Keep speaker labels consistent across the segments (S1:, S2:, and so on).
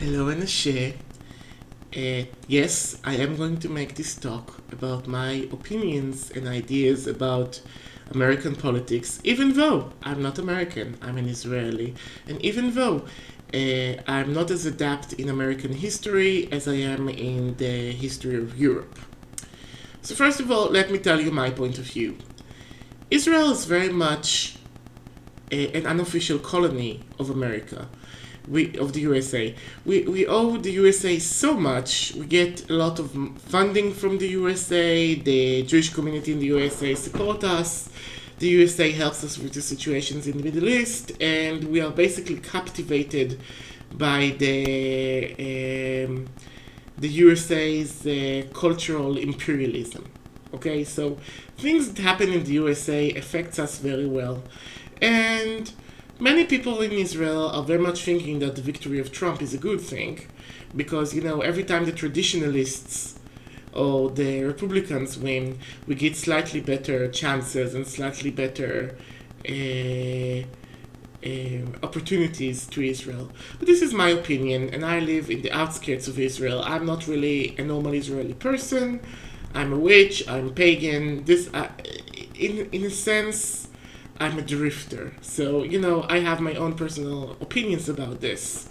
S1: Hello, Anashe. Yes, I am going to make this talk about my opinions and ideas about American politics, even though I'm not American, I'm an Israeli, and even though I'm not as adept in American history as I am in the history of Europe. So, first of all, let me tell you my point of view. Israel is very much an unofficial colony of America. Of the USA. We owe the USA so much. We get a lot of funding from the USA. The Jewish community in the USA support us. The USA helps us with the situations in the Middle East, and we are basically captivated by the USA's cultural imperialism. Okay, so things that happen in the USA affects us very well, and many people in Israel are very much thinking that the victory of Trump is a good thing, because every time the traditionalists or the Republicans win, we get slightly better chances and slightly better opportunities to Israel. But this is my opinion, and I live in the outskirts of Israel. I'm not really a normal Israeli person. I'm a witch. I'm pagan. In a sense, I'm a drifter. So I have my own personal opinions about this.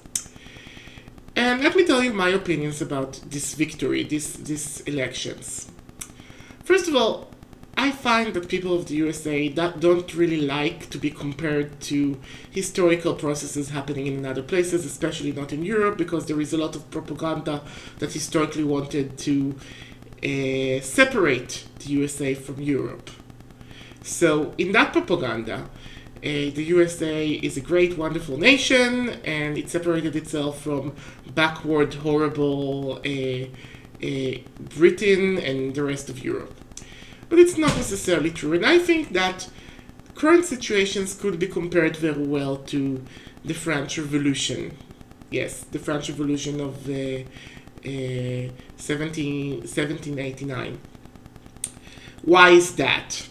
S1: And let me tell you my opinions about this victory, these elections. First of all, I find that people of the USA that don't really like to be compared to historical processes happening in other places, especially not in Europe, because there is a lot of propaganda that historically wanted to separate the USA from Europe. So, in that propaganda, the USA is a great, wonderful nation, and it separated itself from backward, horrible Britain and the rest of Europe. But it's not necessarily true, and I think that current situations could be compared very well to the French Revolution. Yes, the French Revolution of 1789. Why is that?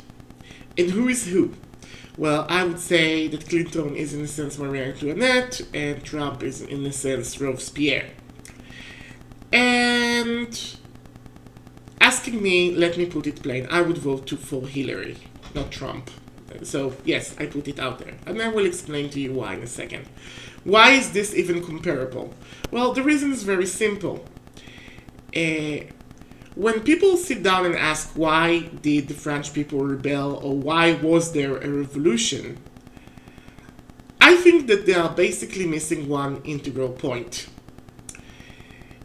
S1: And who is who? Well, I would say that Clinton is in a sense Marie Antoinette, and Trump is in a sense Robespierre. And asking me, let me put it plain, I would vote for Hillary, not Trump. So yes, I put it out there, and I will explain to you why in a second. Why is this even comparable? Well, the reason is very simple. When people sit down and ask why did the French people rebel or why was there a revolution, I think that they are basically missing one integral point.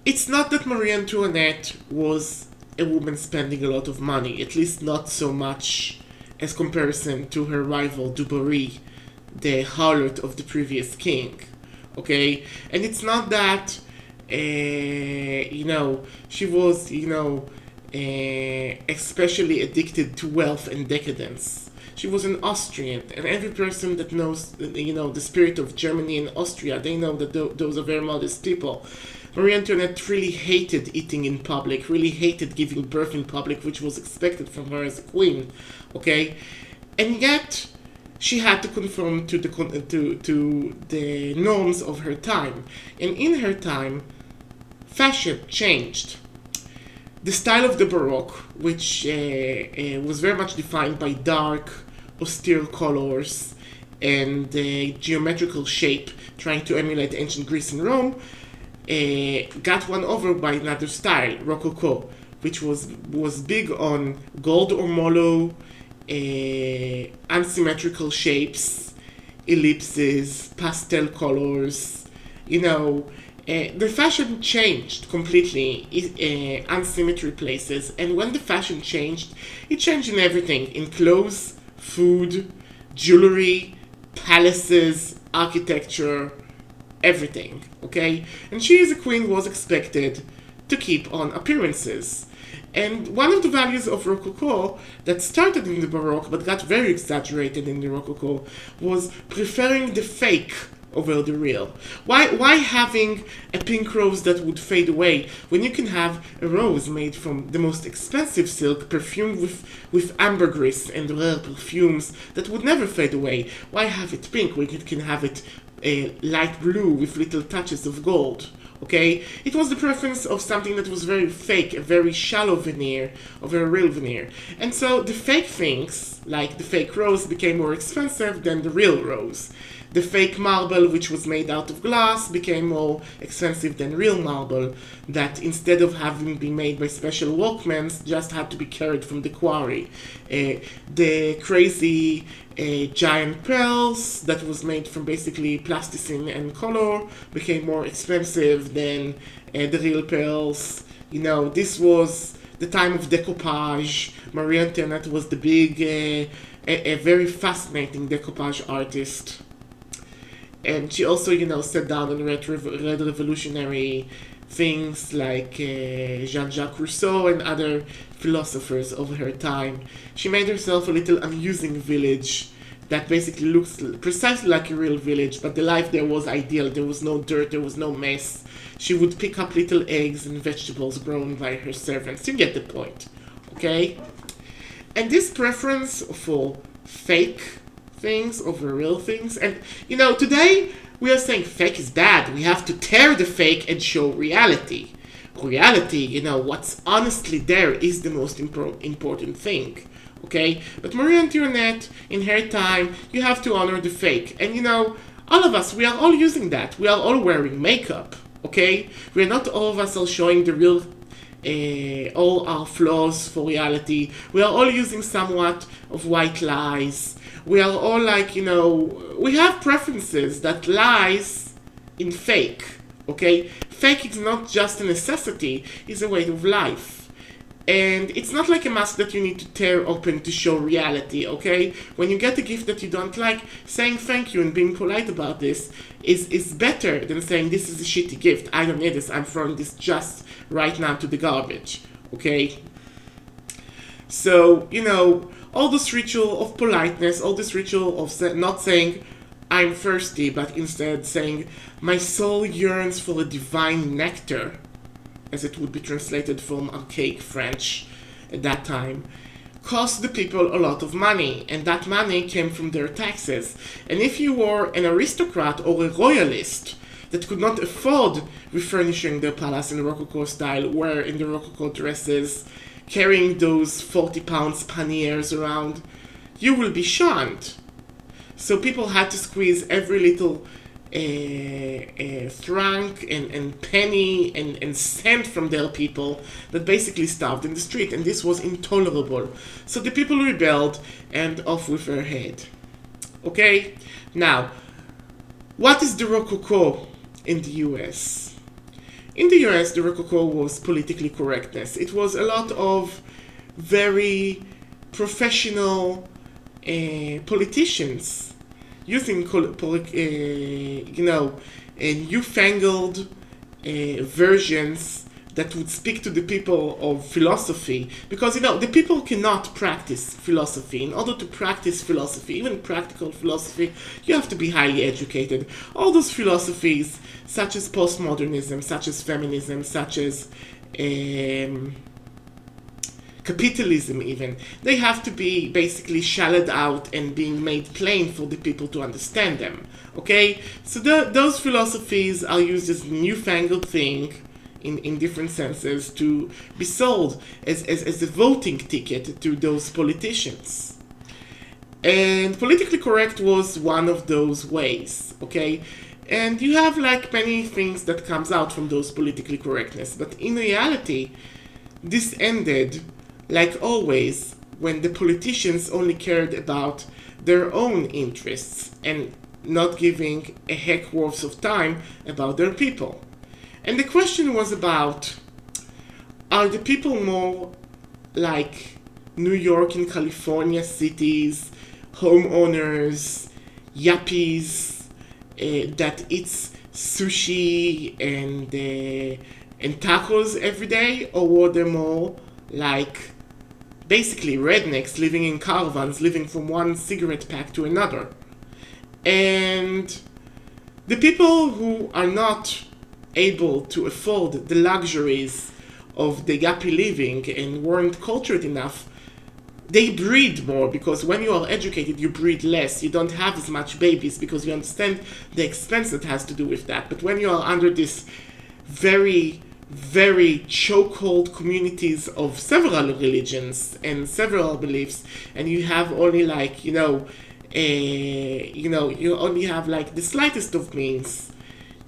S1: It's not that Marie Antoinette was a woman spending a lot of money, at least not so much as comparison to her rival Dubarry, the harlot of the previous king. Okay? And it's not that she was, especially addicted to wealth and decadence. She was an Austrian, and every person that knows, the spirit of Germany and Austria, they know that those are very modest people. Marie Antoinette really hated eating in public, really hated giving birth in public, which was expected from her as a queen. Okay? And yet, she had to conform to the norms of her time. And in her time, fashion changed. The style of the Baroque, which was very much defined by dark, austere colors and geometrical shape, trying to emulate ancient Greece and Rome, got won over by another style, Rococo, which was big on gold ormolu, unsymmetrical shapes, ellipses, pastel colors. The fashion changed completely, unsymmetry places, and when the fashion changed, it changed in everything, in clothes, food, jewelry, palaces, architecture, everything, okay? And she as a queen was expected to keep on appearances. And one of the values of Rococo that started in the Baroque but got very exaggerated in the Rococo was preferring the fake over the real. Why having a pink rose that would fade away when you can have a rose made from the most expensive silk, perfumed with ambergris and rare perfumes that would never fade away? Why have it pink when you can have it light blue with little touches of gold. Okay, it was the preference of something that was very fake, a very shallow veneer of a real veneer. And so the fake things, like the fake rose, became more expensive than the real rose. The fake marble, which was made out of glass, became more expensive than real marble, that instead of having been made by special workmen, just had to be carried from the quarry. The crazy giant pearls that was made from basically plasticine and color became more expensive than the real pearls. You know, this was the time of decoupage. Marie Antoinette was the big, a very fascinating decoupage artist. And she also, you know, sat down and read revolutionary things like Jean-Jacques Rousseau and other philosophers of her time. She made herself a little amusing village that basically looks precisely like a real village, but the life there was ideal. There was no dirt, there was no mess. She would pick up little eggs and vegetables grown by her servants. You get the point, okay? And this preference for fake things over real things, and you know, today we are saying fake is bad. We have to tear the fake and show reality. Reality, you know, what's honestly there is the most important thing. Okay, but Marie Antoinette, in her time, you have to honor the fake, and you know, all of us, we are all using that. We are all wearing makeup. Okay, we're not all of us are showing the real. All our flaws for reality. We are all using somewhat of white lies. We are all like, you know, we have preferences that lies in fake. Okay? Fake is not just a necessity, it's a way of life. And it's not like a mask that you need to tear open to show reality, okay? When you get a gift that you don't like, saying thank you and being polite about this is better than saying this is a shitty gift. I don't need this. I'm throwing this just right now to the garbage, okay? So, you know, all this ritual of politeness, all this ritual of not saying I'm thirsty, but instead saying my soul yearns for a divine nectar, as it would be translated from archaic French at that time, cost the people a lot of money, and that money came from their taxes. And if you were an aristocrat or a royalist that could not afford refurnishing their palace in Rococo style, wearing the Rococo dresses, carrying those 40 pounds panniers around, you will be shunned. So people had to squeeze every little franc and penny and cent from their people that basically starved in the street, and this was intolerable. So the people rebelled and off with their head. Okay? Now, what is the Rococo in the US? In the US, the Rococo was politically correctness. It was a lot of very professional politicians using, newfangled versions that would speak to the people of philosophy. Because, you know, the people cannot practice philosophy. In order to practice philosophy, even practical philosophy, you have to be highly educated. All those philosophies, such as postmodernism, such as feminism, such as capitalism even, they have to be basically shallowed out and being made plain for the people to understand them. Okay? So those philosophies are used as newfangled thing in different senses to be sold as a voting ticket to those politicians. And politically correct was one of those ways. Okay? And you have like many things that comes out from those politically correctness. But in reality, this ended like always, when the politicians only cared about their own interests and not giving a heck worth of time about their people. And the question was about, are the people more like New York and California cities, homeowners, yuppies, that eats sushi and tacos every day, or were they more like basically rednecks living in caravans, living from one cigarette pack to another? And the people who are not able to afford the luxuries of the yuppie living and weren't cultured enough, they breed more, because when you are educated, you breed less. You don't have as much babies because you understand the expense that has to do with that. But when you are under this very, very chokehold communities of several religions and several beliefs, and you have only like, you only have like the slightest of means,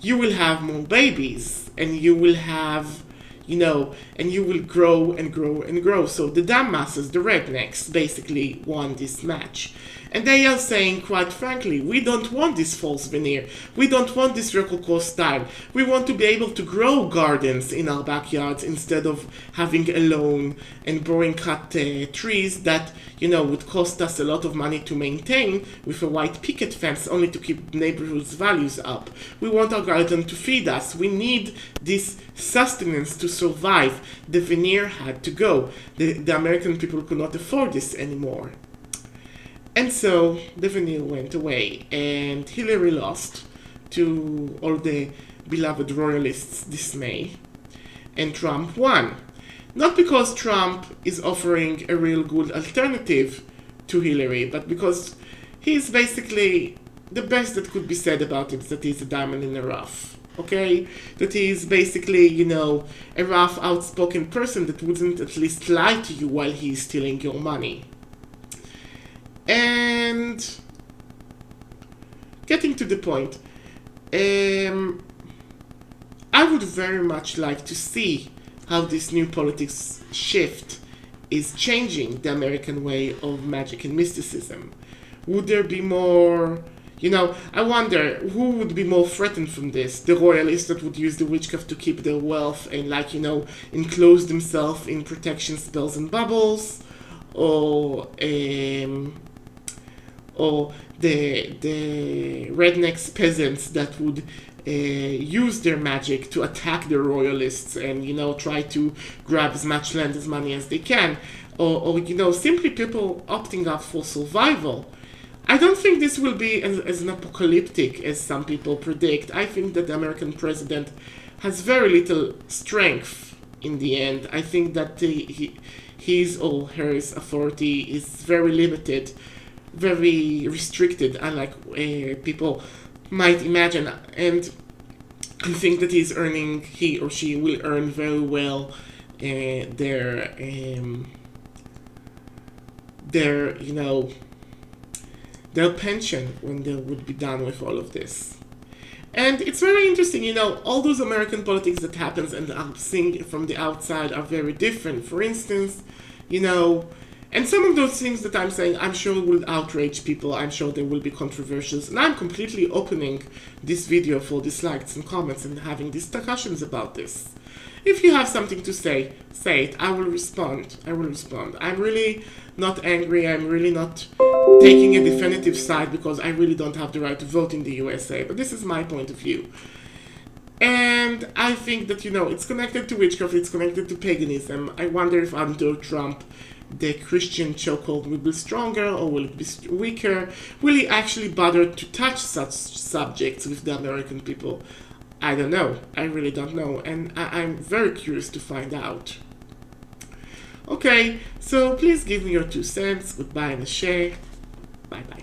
S1: you will have more babies, and you will have, and you will grow and grow and grow. So the dumb masses, the rednecks, basically won this match. And they are saying, quite frankly, we don't want this false veneer. We don't want this Rococo style. We want to be able to grow gardens in our backyards instead of having a lawn and borrowing cut trees that, would cost us a lot of money to maintain with a white picket fence only to keep neighborhoods' values up. We want our garden to feed us. We need this sustenance to survive. The veneer had to go. The American people could not afford this anymore. And so the veneer went away, and Hillary lost, to all the beloved royalists' dismay, and Trump won. Not because Trump is offering a real good alternative to Hillary, but because he's basically, the best that could be said about it is that he's a diamond in the rough. Okay? That he's basically, a rough, outspoken person that wouldn't at least lie to you while he's stealing your money. And getting to the point, I would very much like to see how this new politics shift is changing the American way of magic and mysticism. Would there be more, I wonder who would be more threatened from this? The royalists that would use the witchcraft to keep their wealth and enclose themselves in protection spells and bubbles, or the rednecks peasants that would use their magic to attack the royalists and try to grab as much land, as money as they can, or simply people opting out for survival. I don't think this will be as an apocalyptic as some people predict. I think that the American president has very little strength in the end. I think that his or her authority is very limited, very restricted, unlike people might imagine. And I think that he or she will earn very well their pension when they would be done with all of this. And it's very interesting, all those American politics that happens and I'm seeing from the outside are very different. For instance, and some of those things that I'm saying, I'm sure will outrage people. I'm sure there will be controversials. And I'm completely opening this video for dislikes and comments and having discussions about this. If you have something to say it. I will respond. I'm really not angry. I'm really not taking a definitive side because I really don't have the right to vote in the USA. But this is my point of view. And I think that, it's connected to witchcraft. It's connected to paganism. I wonder if under Trump, the Christian chokehold will be stronger or will it be weaker? Will he actually bother to touch such subjects with the American people? I don't know. I really don't know. And I'm very curious to find out. Okay, so please give me your 2 cents. Goodbye and a share. Bye-bye.